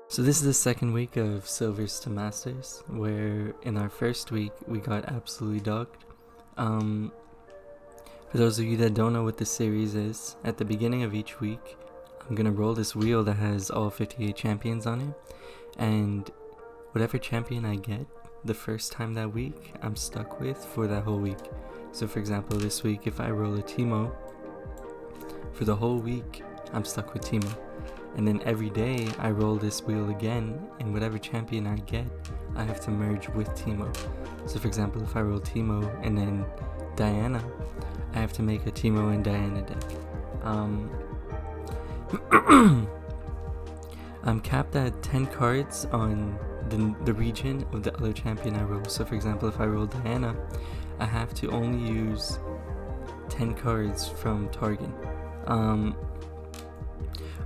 So this is the second week of Silvers to Masters, where in our first week we got absolutely dogged. For those of you that don't know what this series is, at the beginning of each week I'm gonna roll this wheel that has all 58 champions on it, and whatever champion I get the first time that week, I'm stuck with for that whole week. So for example, this week if I roll a Teemo, for the whole week I'm stuck with Teemo. And then every day I roll this wheel again, and whatever champion I get, I have to merge with Teemo. So for example, if I roll Teemo and then Diana, I have to make a Teemo and Diana deck. I'm capped at 10 cards on the region of the other champion I roll. So for example, if I roll Diana, I have to only use 10 cards from Target.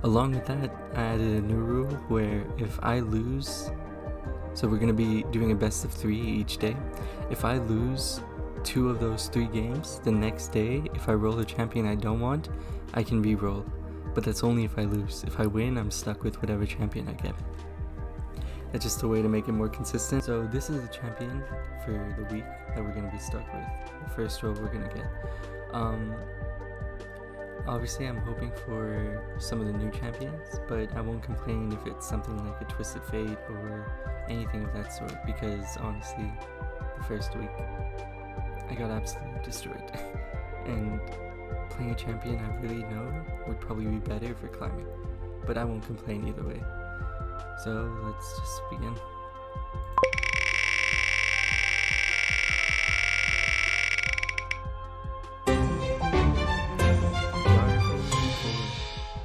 Along with that, I added a new rule where if I lose, so we're going to be doing a best of 3 each day. If I lose 2 of those 3 games, the next day, if I roll a champion I don't want, I can re-roll. But that's only if I lose. If I win, I'm stuck with whatever champion I get. That's just a way to make it more consistent. So this is the champion for the week that we're going to be stuck with. The first roll we're going to get. Obviously I'm hoping for some of the new champions, but I won't complain if it's something like a Twisted Fate or anything of that sort, because honestly, the first week I got absolutely destroyed. And playing a champion I really know would probably be better for climbing, but I won't complain either way. So let's just begin.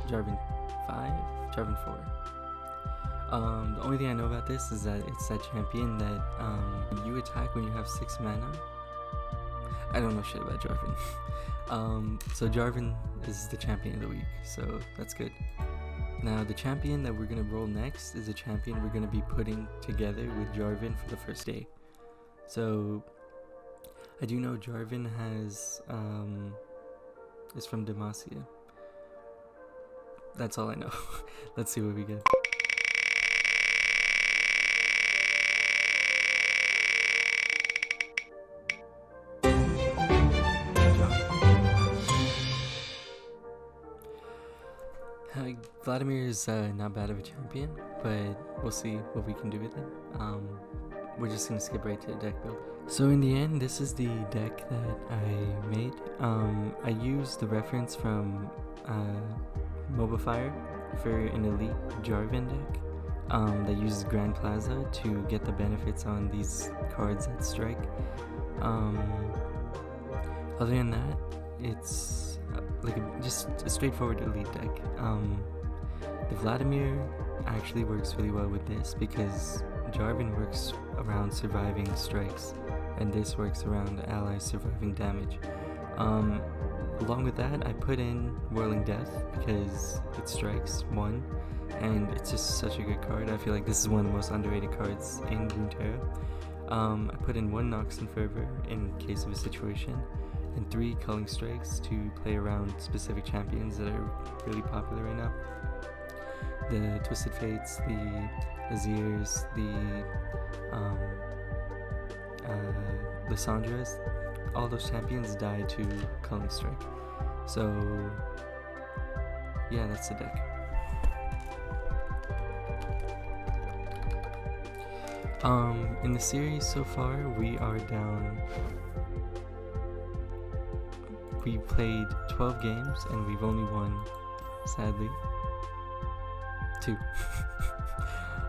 JARVEN 5, JARVEN 4. The only thing I know about this is that it's that champion that you attack when you have 6 mana. I don't know shit about JARVEN. So JARVEN is the champion of the week, so that's good. Now the champion that we're gonna roll next is a champion we're gonna be putting together with JARVEN for the first day. So I do know JARVEN has is from Demacia. That's all I know. Let's see what we get. Vladimir is not bad of a champion, but we'll see what we can do with it. We're just gonna skip right to the deck build. So in the end, this is the deck that I made. I used the reference from Mobifier for an elite JARVEN deck that uses Grand Plaza to get the benefits on these cards that strike. Other than that, it's just a straightforward elite deck. The Vladimir actually works really well with this because JARVEN works around surviving strikes, and this works around allies surviving damage. Along with that, I put in Whirling Death because it strikes 1, and it's just such a good card. I feel like this is one of the most underrated cards in Runeterra. I put in 1 Nox and Fervor in case of a situation, and 3 Culling Strikes to play around specific champions that are really popular right now. The Twisted Fates, the Azirs, the Lissandras, all those champions die to Culling Strike. So yeah, that's the deck. In the series so far, we are down. We played 12 games and we've only won, sadly, 2.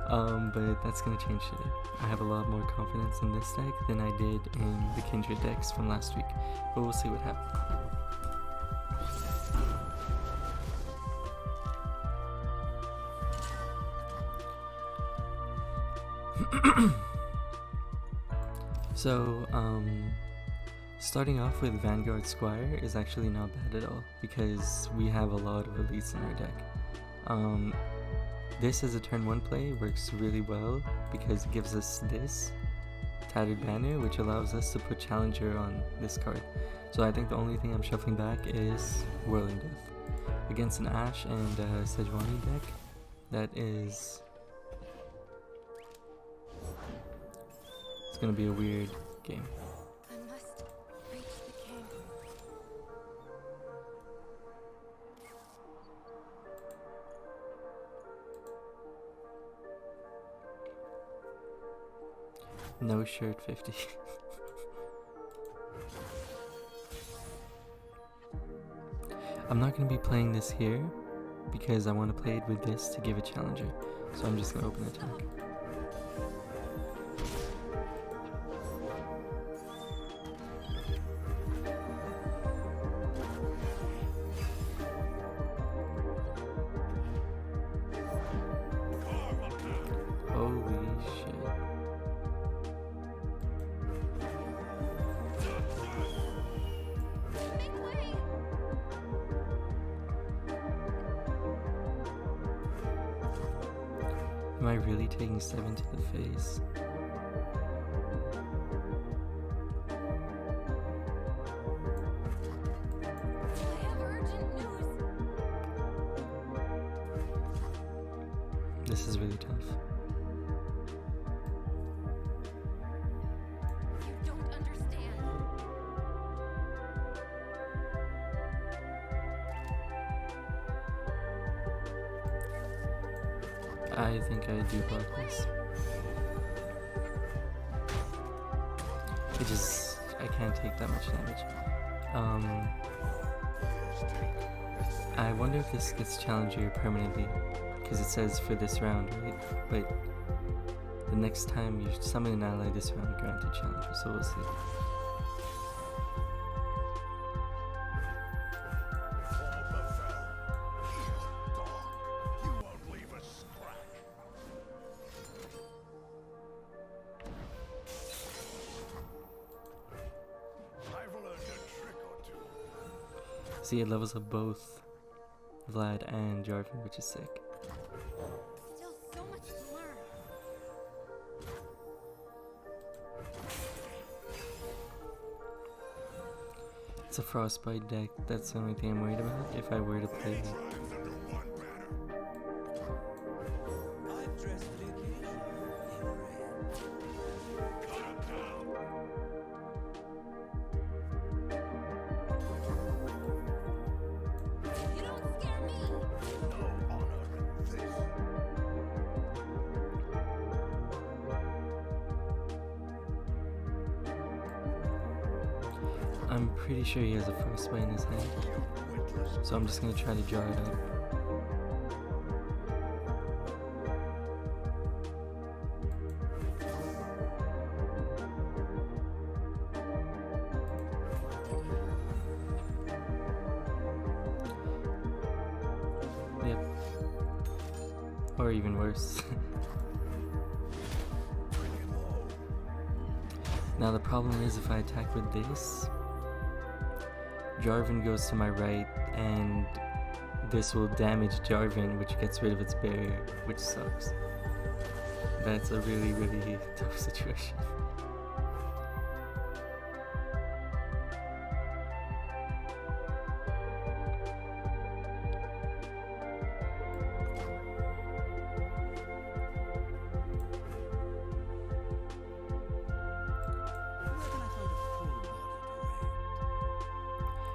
But that's gonna change today. I have a lot more confidence in this deck than I did in the Kindred decks from last week, but we'll see what happens. So, starting off with Vanguard Squire is actually not bad at all because we have a lot of elites in our deck. This as a turn 1 play works really well because it gives us this Tattered Banner, which allows us to put Challenger on this card. So I think the only thing I'm shuffling back is Whirling Death. Against an Ashe and Sejuani deck, that is It's gonna be a weird game. I must reach the king. No shirt 50. I'm not going to be playing this here because I want to play it with this to give a challenger. So I'm just going to open attack. Holy shit. Make way! Am I really taking 7 to the face? I have urgent news. This is really tough. You don't understand. I think I do block this. I can't take that much damage. I wonder if this gets challenger permanently, because it says for this round, right? But the next time you summon an ally this round, granted challenger, so we'll see. See, it levels up both Vlad and Jarvan, which is sick. Still so much to learn. It's a frostbite deck, that's the only thing I'm worried about if I were to play it. You don't scare me. I'm pretty sure he has a frostbite in his hand, so I'm just gonna try to draw it up. Yep. Or even worse. Now the problem is if I attack with this, Jarvan goes to my right and this will damage Jarvan, which gets rid of its barrier, which sucks. That's a really, really tough situation.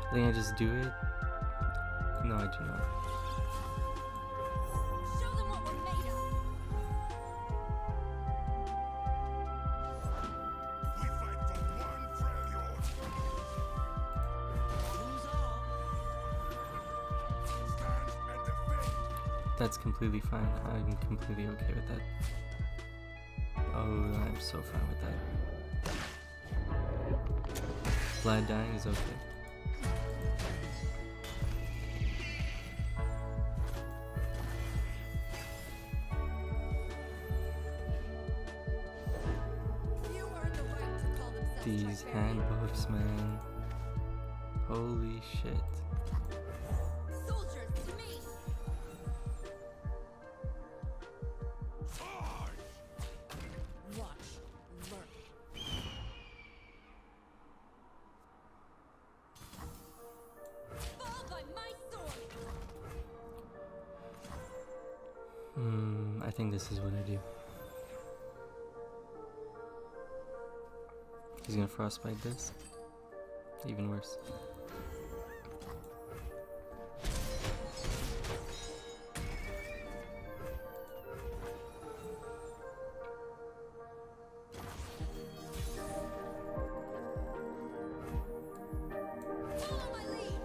I think I just do it. No, I do not. Show them what we're made of. We fight for one Freljord. Stand and defend. That's completely fine. I'm completely okay with that. Oh, I'm so fine with that. Vlad dying is okay. You earned the right to call themselves These barbarians. hand buffs, man. Holy shit. Soldiers to me. Watch, learn. Fall by my sword. I think this is what I do. He's gonna frostbite this. Even worse. Follow my lead.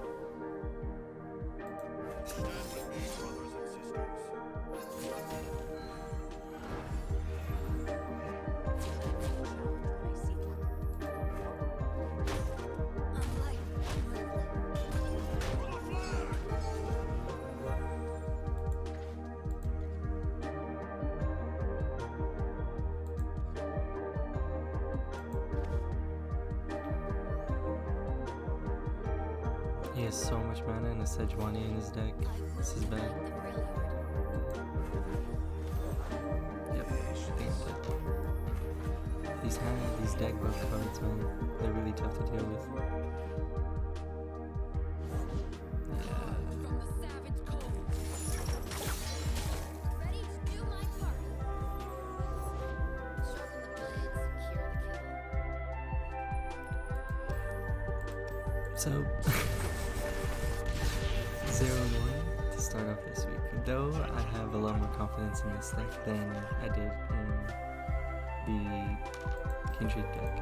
Stand with me, brothers and sisters. I'm light. For the flag! He has so much mana and a Sejuani in his deck. This is bad. Yep, these these deck buff cards, man, they're really tough to deal with. Yeah. From the savage cold. Ready to do my part. Sharpen the blade, secure the kill. So 0-1 to start off this week. Though I have a lot more confidence in this deck than I did in the Kindred deck.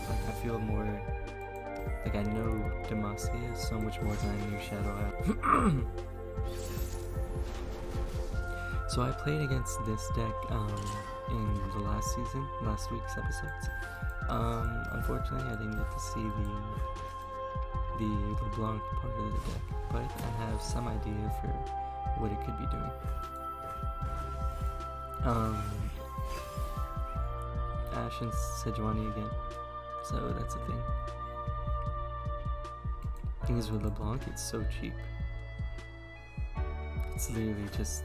Like I feel more like I know Demacia so much more than I knew Shadow Out. So I played against this deck in the last week's episodes. Unfortunately I didn't get to see the LeBlanc part of the deck, but I have some idea for what it could be doing. Ash and Sejuani again, so that's a thing. Thing is with LeBlanc, it's so cheap. It's literally just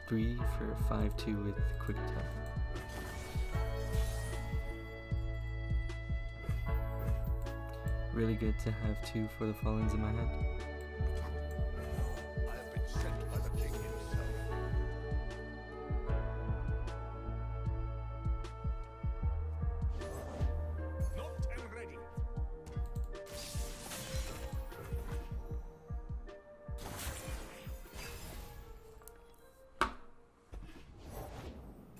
3 for 5/2 with quick attack. Really good to have 2 for the Fallens in my hand. I have been sent by the king himself. Not and ready.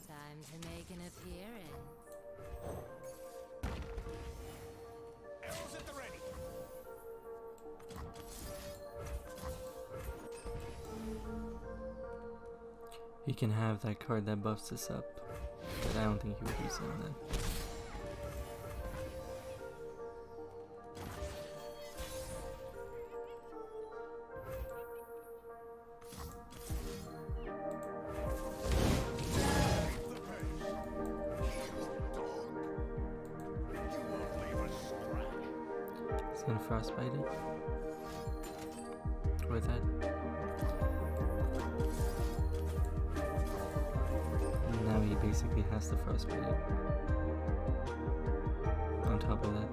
Time to make an appearance. Arrows at the ready. He can have that card that buffs us up, but I don't think he would use it on that. Keep the pace. Dog. You won't leave a scratch. He's gonna frostbite it. Or that. And now he basically has to frostbite it. On top of that.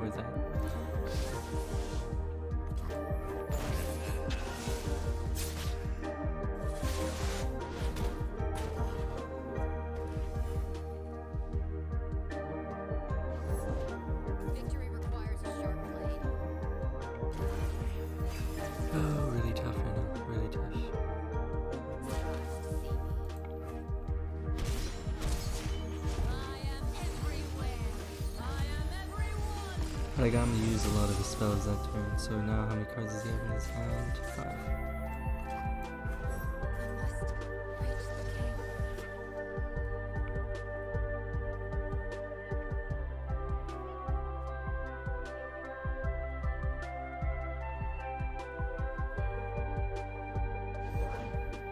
Or that. Victory requires a sharp blade. Oh, really tough right now. Really tough. Surprised to see me. I am everywhere. I am everyone. But I got him to use a lot of his spells that turn, so now how many cards does he have in his hand? 5. I must reach the king.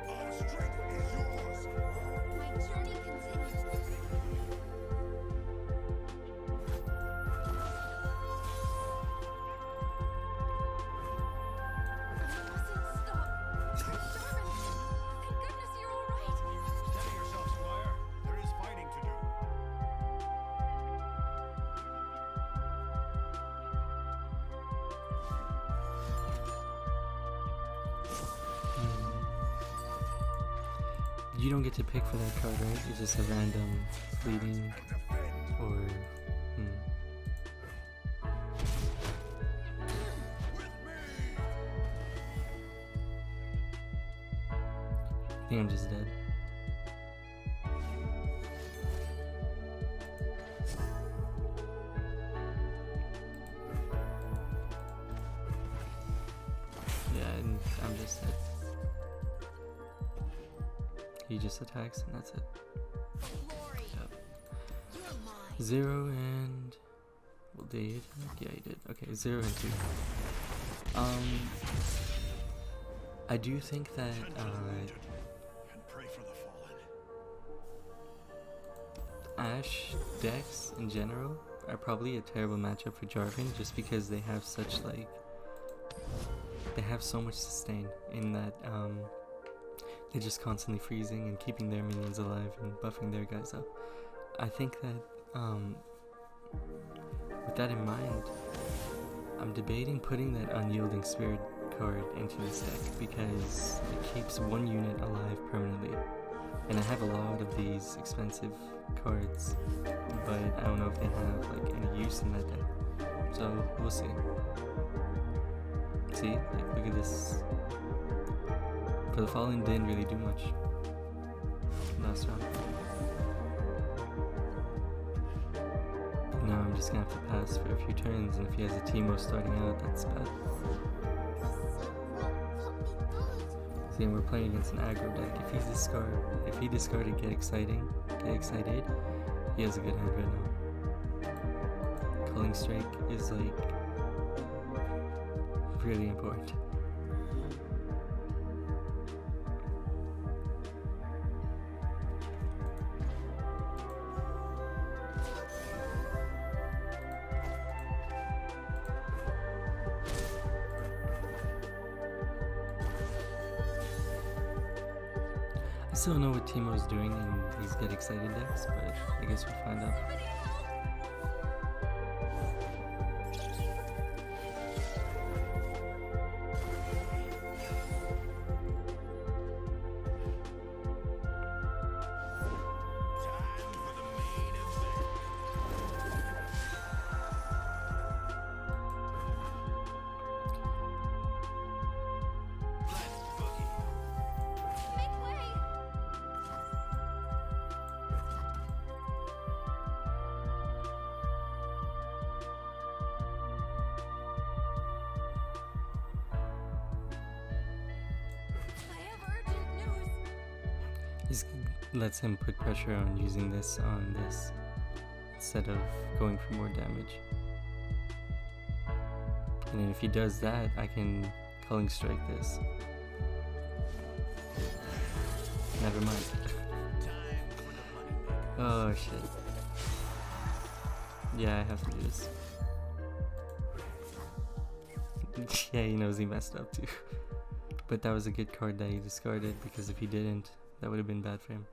Our strength is yours. My journey continues. I mustn't stop. You don't get to pick for that card, right? It's just a random fleeting or I think I'm just dead. Yeah, and I'm just dead. He just attacks and that's it. Glory. Yep. You're mine. 0 and... Well, did he attack? Yeah, he did. Okay, 0 and 2. I do think that, And pray for the fallen. Ashe decks in general are probably a terrible matchup for Jarvan just because they have such like they have so much sustain in that they're just constantly freezing and keeping their minions alive and buffing their guys up. I think that with that in mind, I'm debating putting that Unyielding Spirit card into this deck because it keeps one unit alive permanently. And I have a lot of these expensive cards, but I don't know if they have like any use in that deck. So we'll see. See, like look at this. For the Fallen didn't really do much last round. Now I'm just gonna have to pass for a few turns, and if he has a Teemo starting out, that's bad. See, and we're playing against an aggro deck. If he discarded Get Excited, he has a good hand right now. Culling Strike is like really important. I still don't know what Teemo's doing in these Get Excited decks, but I guess we'll find out. Make way. I have urgent news. This lets him put pressure on using this on this instead of going for more damage. And then if he does that, I can Culling Strike this. Never mind. Oh shit. Yeah, I have to do this. Yeah, he knows he messed up too. But that was a good card that he discarded, because if he didn't, that would have been bad for him.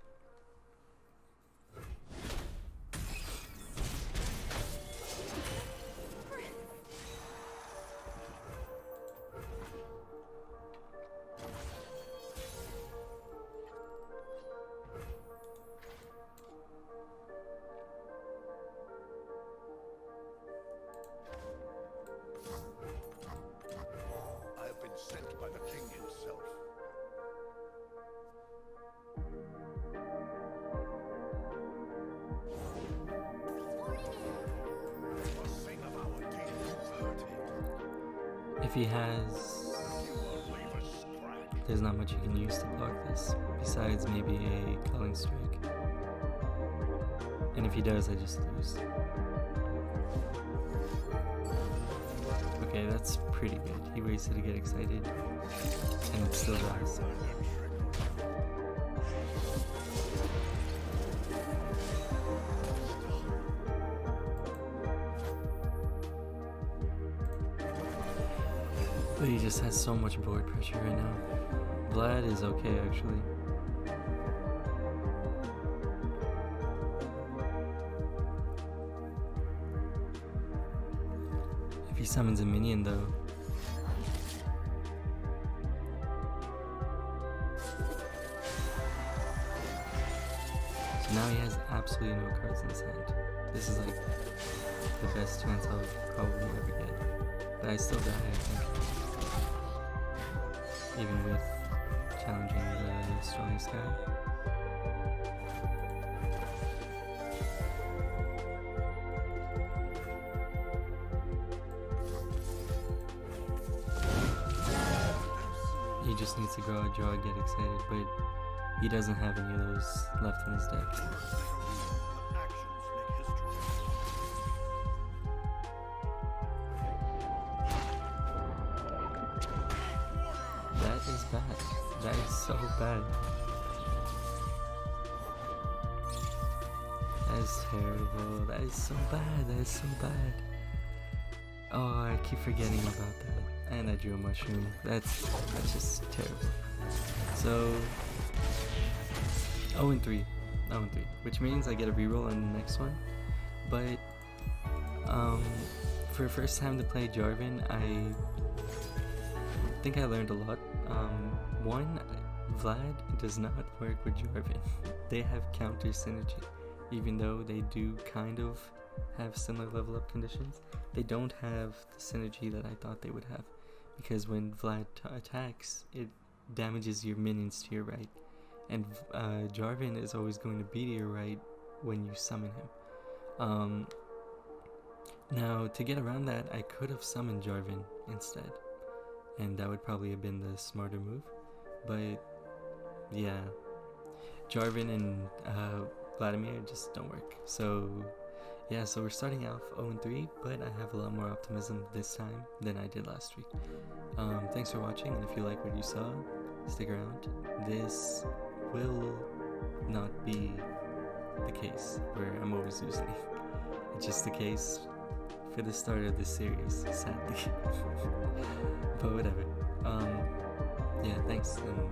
I have been sent by the king himself. A sing of our deeds hurting. If he has... You won't leave a scratch. There's not much you can use to block this, besides maybe a Culling Strike. And if he does, I just lose. Okay, that's pretty good. He wasted to Get Excited, and it still dies. But he just has so much board pressure right now. Vlad is okay, actually. If he summons a minion, though, now he has absolutely no cards in his hand. This is like the best chance I'll probably ever get. But I still die, I think. Even with challenging the strongest guy. He just needs to draw, get excited, but he doesn't have any of those left in his deck. Actions make history. That is bad. That is so bad. That is terrible. That is so bad. That is so bad. Oh, I keep forgetting about that. And I drew a mushroom. That's just terrible. So 0-3. 0-3. Which means I get a reroll on the next one. But for first time to play Jarvan, I think I learned a lot. One, Vlad does not work with Jarvan. They have counter synergy. Even though they do kind of have similar level up conditions, they don't have the synergy that I thought they would have. Because when Vlad attacks, it damages your minions to your right. And Jarvan is always going to be to your right when you summon him. Now, to get around that, I could have summoned Jarvan instead. And that would probably have been the smarter move. But, yeah. Jarvan and Vladimir just don't work. So, yeah, so we're starting off 0-3, but I have a lot more optimism this time than I did last week. Thanks for watching, and if you like what you saw, stick around. This will not be the case where I'm always losing. It's just the case for the start of this series, sadly. But whatever. Yeah, thanks, and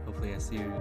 hopefully I see you